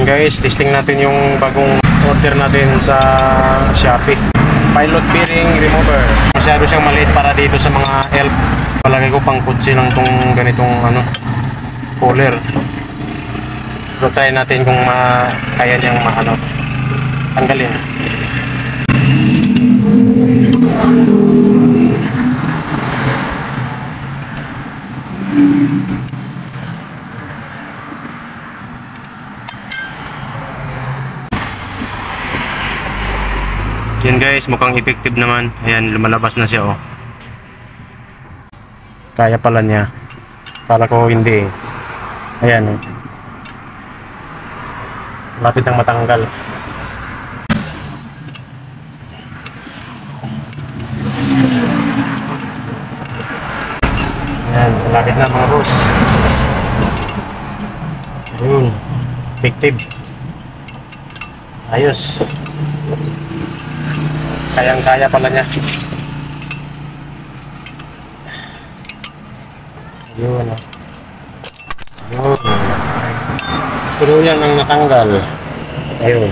Yun guys, testing natin yung bagong order natin sa Shopee. Pilot bearing remover. Masyado siyang maliit para dito sa mga elf. Palagay ko pang kutsi lang tong ganitong ano, puller. Pero try natin kung kaya niyang tanggalin. Yan guys, mukhang effective naman. Ayan, lumalabas na siya oh. Kaya pala niya. Kala ko hindi. Ayan oh. Lapit ang matanggal. Ayan, lapit na mga boss. Ayun, effective. Ayos. Kayang-kaya pala niya. Ayun. Ayun. Pero yan ang natanggal. Ayun.